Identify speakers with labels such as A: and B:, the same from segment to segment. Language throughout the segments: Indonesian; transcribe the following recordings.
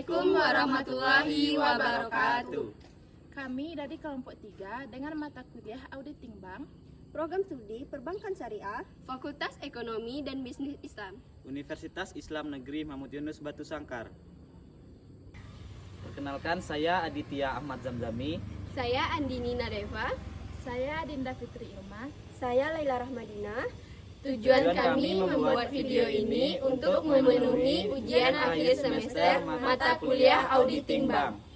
A: Assalamualaikum warahmatullahi wabarakatuh.
B: Kami dari kelompok 3 dengan mata kuliah Auditing Bank,
C: Program Studi Perbankan Syariah,
A: Fakultas Ekonomi dan Bisnis Islam,
D: Universitas Islam Negeri Mahmud Yunus Batu Sangkar. Perkenalkan, saya Aditya Ahmad Zamzami.
A: Saya Andini Nadeva.
B: saya Dinda Fitri Ilma.
C: saya Laila Rahmadina.
A: Tujuan kami membuat video ini untuk memenuhi ujian akhir semester mata kuliah Auditing Bank.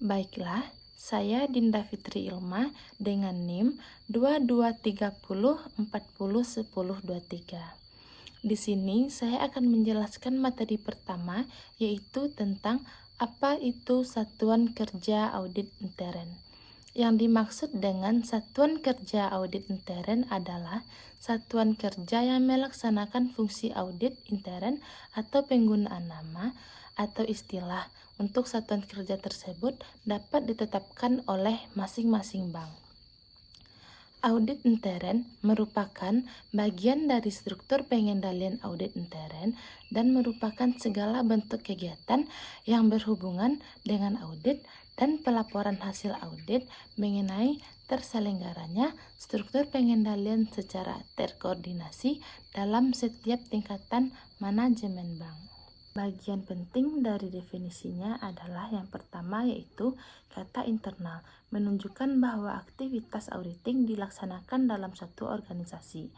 B: Baiklah, saya Dinda Fitri Ilma dengan NIM 2230401023. Di sini saya akan menjelaskan materi pertama, yaitu tentang apa itu Satuan Kerja Audit Intern. Yang dimaksud dengan Satuan Kerja Audit Intern adalah satuan kerja yang melaksanakan fungsi audit intern atau penggunaan nama atau istilah untuk satuan kerja tersebut dapat ditetapkan oleh masing-masing bank. Audit intern merupakan bagian dari struktur pengendalian audit intern dan merupakan segala bentuk kegiatan yang berhubungan dengan audit dan pelaporan hasil audit mengenai terselenggaranya struktur pengendalian secara terkoordinasi dalam setiap tingkatan manajemen bank. Bagian penting dari definisinya adalah yang pertama, yaitu kata internal, menunjukkan bahwa aktivitas auditing dilaksanakan dalam suatu organisasi.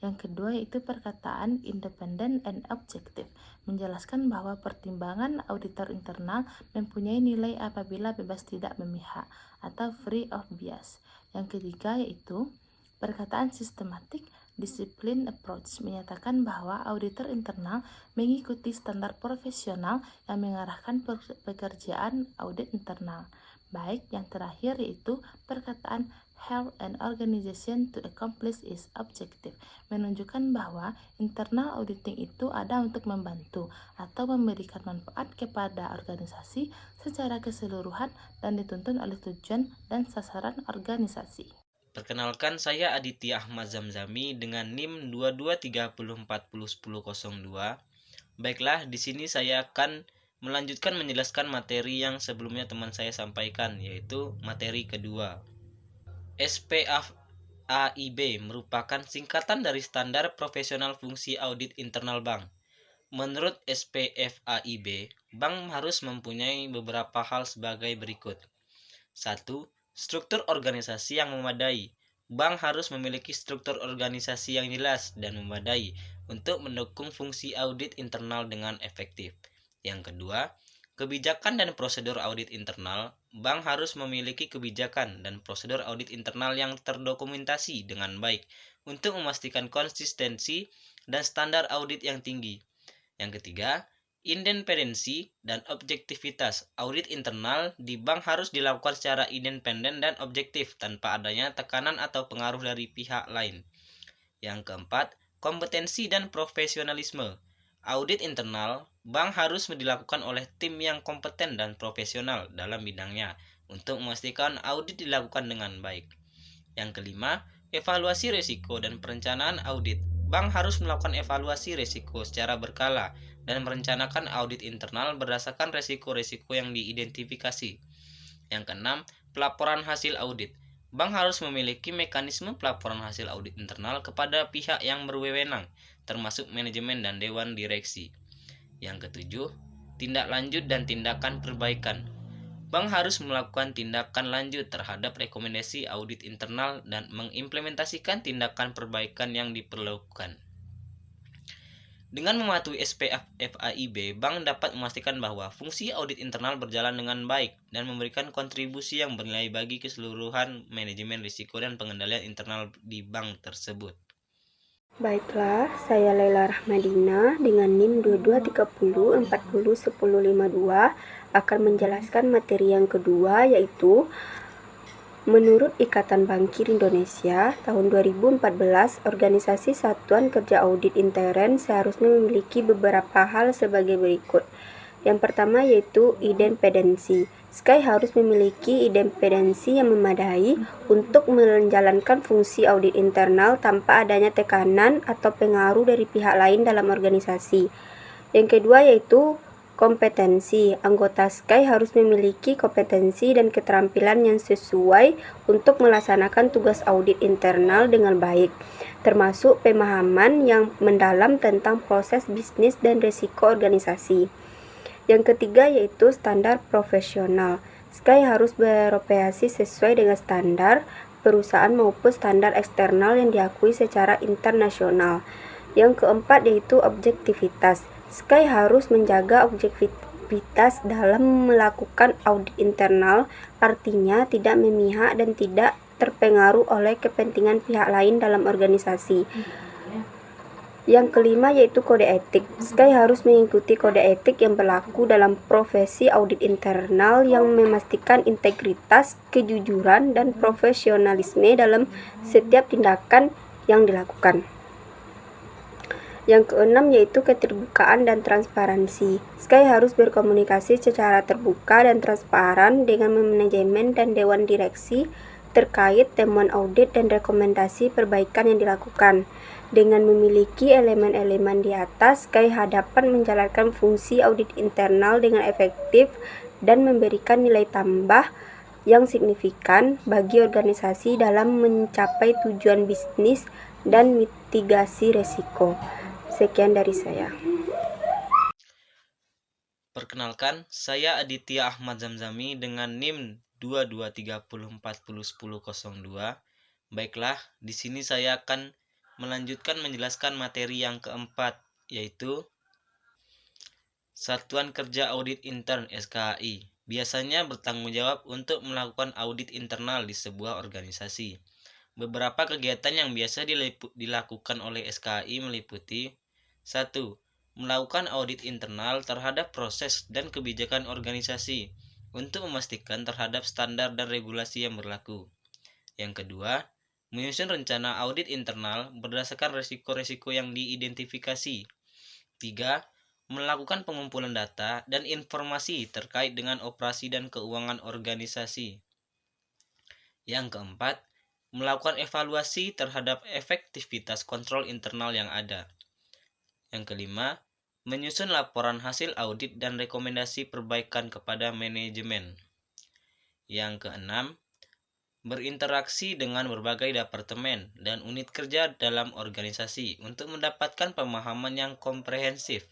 B: Yang kedua yaitu perkataan independent and objective, menjelaskan bahwa pertimbangan auditor internal mempunyai nilai apabila bebas tidak memihak atau free of bias. Yang ketiga yaitu perkataan sistematik, discipline approach, menyatakan bahwa auditor internal mengikuti standar profesional yang mengarahkan pekerjaan audit internal. Baik, yang terakhir yaitu perkataan help an organization to accomplish its objective, menunjukkan bahwa internal auditing itu ada untuk membantu atau memberikan manfaat kepada organisasi secara keseluruhan dan dituntun oleh tujuan dan sasaran organisasi.
E: Perkenalkan, saya Aditya Ahmad Zamzami dengan NIM 2230401002. Baiklah, di sini saya akan melanjutkan menjelaskan materi yang sebelumnya teman saya sampaikan, yaitu materi kedua. SPFAIB merupakan singkatan dari Standar Profesional Fungsi Audit Internal Bank. Menurut SPFAIB, bank harus mempunyai beberapa hal sebagai berikut. 1. Struktur organisasi yang memadai. Bank harus memiliki struktur organisasi yang jelas dan memadai untuk mendukung fungsi audit internal dengan efektif. Yang kedua, kebijakan dan prosedur audit internal. Bank harus memiliki kebijakan dan prosedur audit internal yang terdokumentasi dengan baik untuk memastikan konsistensi dan standar audit yang tinggi. Yang ketiga, independensi dan objektivitas. Audit internal di bank harus dilakukan secara independen dan objektif tanpa adanya tekanan atau pengaruh dari pihak lain. Yang keempat, kompetensi dan profesionalisme. Audit internal bank harus dilakukan oleh tim yang kompeten dan profesional dalam bidangnya untuk memastikan audit dilakukan dengan baik. Yang kelima, evaluasi risiko dan perencanaan audit. Bank harus melakukan evaluasi risiko secara berkala dan merencanakan audit internal berdasarkan risiko-risiko yang diidentifikasi. Yang keenam, pelaporan hasil audit. Bank harus memiliki mekanisme pelaporan hasil audit internal kepada pihak yang berwenang, termasuk manajemen dan dewan direksi. Yang ketujuh, tindak lanjut dan tindakan perbaikan. Bank harus melakukan tindakan lanjut terhadap rekomendasi audit internal dan mengimplementasikan tindakan perbaikan yang diperlukan. Dengan mematuhi SPFAIB, bank dapat memastikan bahwa fungsi audit internal berjalan dengan baik dan memberikan kontribusi yang bernilai bagi keseluruhan manajemen risiko dan pengendalian internal di bank tersebut.
C: Baiklah, saya Laila Rahmadina dengan NIM 2230401052 akan menjelaskan materi yang kedua, yaitu Menurut Ikatan Bankir Indonesia, tahun 2014, Organisasi Satuan Kerja Audit Intern seharusnya memiliki beberapa hal sebagai berikut. Yang pertama yaitu independensi. SKY harus memiliki independensi yang memadai untuk menjalankan fungsi audit internal tanpa adanya tekanan atau pengaruh dari pihak lain dalam organisasi. Yang kedua yaitu kompetensi. Anggota SKY harus memiliki kompetensi dan keterampilan yang sesuai untuk melaksanakan tugas audit internal dengan baik, termasuk pemahaman yang mendalam tentang proses bisnis dan risiko organisasi. Yang ketiga yaitu standar profesional. SKY harus beroperasi sesuai dengan standar perusahaan maupun standar eksternal yang diakui secara internasional. Yang keempat yaitu objektivitas. SKY harus menjaga objektivitas dalam melakukan audit internal, artinya tidak memihak dan tidak terpengaruh oleh kepentingan pihak lain dalam organisasi. Yang kelima yaitu kode etik. SKY harus mengikuti kode etik yang berlaku dalam profesi audit internal yang memastikan integritas, kejujuran, dan profesionalisme dalam setiap tindakan yang dilakukan. Yang keenam yaitu keterbukaan dan transparansi. SKY harus berkomunikasi secara terbuka dan transparan dengan manajemen dan dewan direksi terkait temuan audit dan rekomendasi perbaikan yang dilakukan. Dengan memiliki elemen-elemen di atas, SKY dapat menjalankan fungsi audit internal dengan efektif dan memberikan nilai tambah yang signifikan bagi organisasi dalam mencapai tujuan bisnis dan mitigasi risiko. Sekian dari saya.
E: Perkenalkan, saya Aditya Ahmad Zamzami dengan NIM 2230401002. Baiklah, di sini saya akan melanjutkan menjelaskan materi yang keempat, yaitu Satuan Kerja Audit Intern SKAI. Biasanya bertanggung jawab untuk melakukan audit internal di sebuah organisasi. Beberapa kegiatan yang biasa dilakukan oleh SKAI meliputi 1. Melakukan audit internal terhadap proses dan kebijakan organisasi untuk memastikan terhadap standar dan regulasi yang berlaku. Yang kedua, menyusun rencana audit internal berdasarkan risiko-risiko yang diidentifikasi. 3. Melakukan pengumpulan data dan informasi terkait dengan operasi dan keuangan organisasi. Yang keempat, melakukan evaluasi terhadap efektivitas kontrol internal yang ada. Yang kelima, menyusun laporan hasil audit dan rekomendasi perbaikan kepada manajemen. Yang keenam, berinteraksi dengan berbagai departemen dan unit kerja dalam organisasi untuk mendapatkan pemahaman yang komprehensif.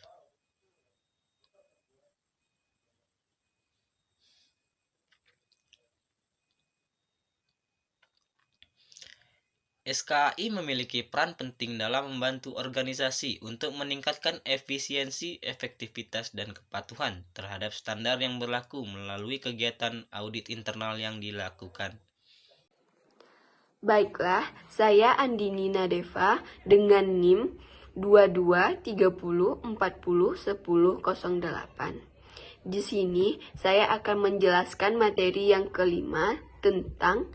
E: SKAI memiliki peran penting dalam membantu organisasi untuk meningkatkan efisiensi, efektivitas, dan kepatuhan terhadap standar yang berlaku melalui kegiatan audit internal yang dilakukan.
A: Baiklah, saya Andini Nadeva dengan NIM 2230401008. Di sini saya akan menjelaskan materi yang kelima tentang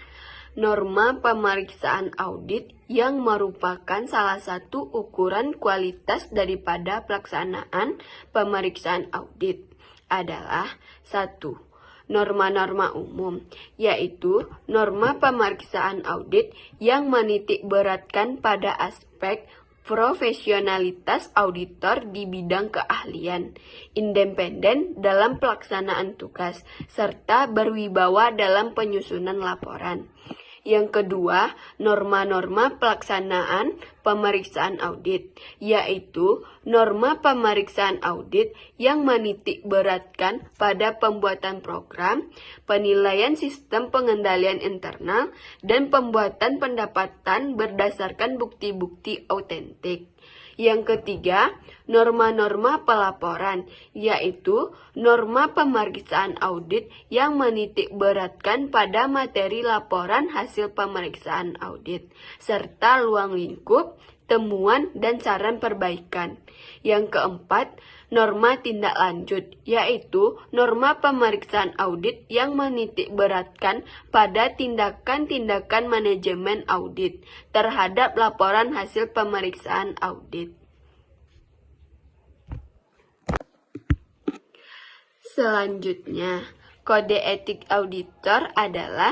A: norma pemeriksaan audit yang merupakan salah satu ukuran kualitas daripada pelaksanaan pemeriksaan audit adalah 1. Norma-norma umum, yaitu norma pemeriksaan audit yang menitik beratkan pada aspek profesionalitas auditor di bidang keahlian, independen dalam pelaksanaan tugas, serta berwibawa dalam penyusunan laporan. Yang kedua, norma-norma pelaksanaan pemeriksaan audit, yaitu norma pemeriksaan audit yang menitik beratkan pada pembuatan program, penilaian sistem pengendalian internal, dan pembuatan pendapatan berdasarkan bukti-bukti autentik. Yang ketiga, norma-norma pelaporan, yaitu norma pemeriksaan audit yang menitik beratkan pada materi laporan hasil pemeriksaan audit, serta ruang lingkup, temuan, dan saran perbaikan. Yang keempat,
C: norma tindak lanjut, yaitu norma pemeriksaan audit yang menitikberatkan pada tindakan-tindakan manajemen audit terhadap laporan hasil pemeriksaan audit. Selanjutnya, kode etik auditor adalah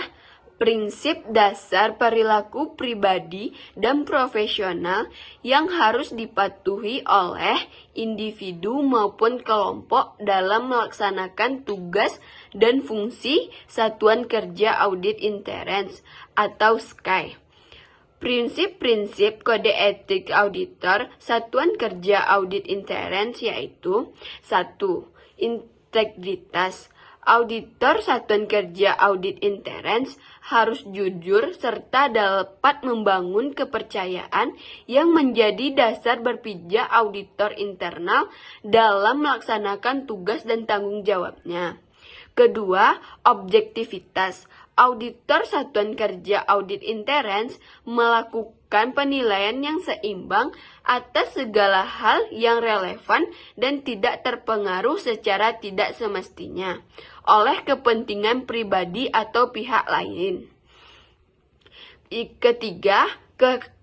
C: prinsip dasar perilaku pribadi dan profesional yang harus dipatuhi oleh individu maupun kelompok dalam melaksanakan tugas dan fungsi Satuan Kerja Audit Intern atau SKAI. Prinsip-prinsip kode etik auditor Satuan Kerja Audit Intern yaitu 1. Integritas. Auditor Satuan Kerja Audit Intern harus jujur serta dapat membangun kepercayaan yang menjadi dasar berpijak auditor internal dalam melaksanakan tugas dan tanggung jawabnya. Kedua, objektivitas. Auditor Satuan Kerja Audit Intern melakukan penilaian yang seimbang atas segala hal yang relevan dan tidak terpengaruh secara tidak semestinya oleh kepentingan pribadi atau pihak lain. Ketiga,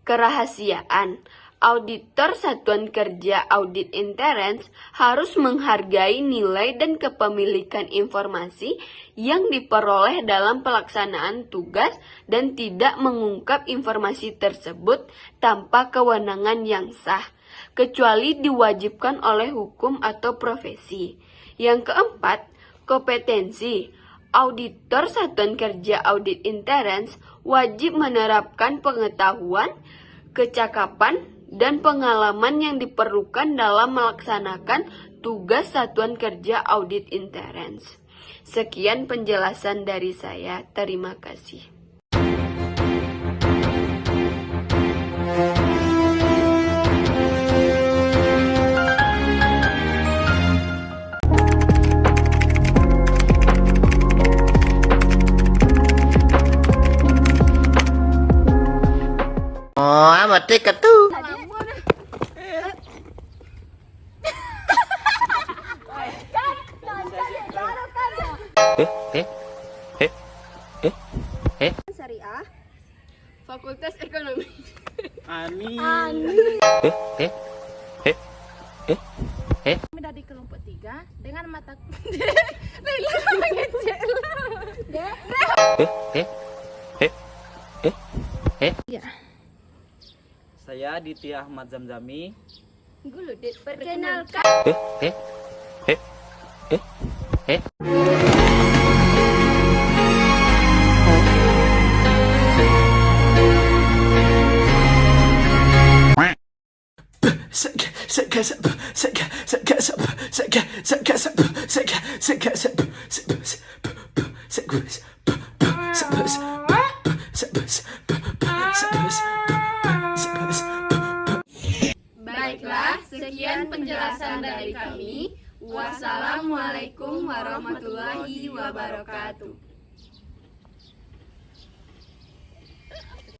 C: kerahasiaan. Auditor Satuan Kerja Audit Intern harus menghargai nilai dan kepemilikan informasi yang diperoleh dalam pelaksanaan tugas dan tidak mengungkap informasi tersebut tanpa kewenangan yang sah, kecuali diwajibkan oleh hukum atau profesi. Yang keempat, kompetensi. Auditor Satuan Kerja Audit Intern wajib menerapkan pengetahuan, kecakapan, dan pengalaman yang diperlukan dalam melaksanakan tugas Satuan Kerja Audit Intern. Sekian penjelasan dari saya. Terima kasih.
F: Oh, amat dekat tuh.
C: Syariah, Fakultas Ekonomi.
D: Ani.
B: Kami dari kelompok 3 dengan mata
D: Saya Aditya Ahmad Zamzami.
A: Guludit, perkenalkan. Baiklah, sekian penjelasan dari kami. Wassalamualaikum warahmatullahi wabarakatuh.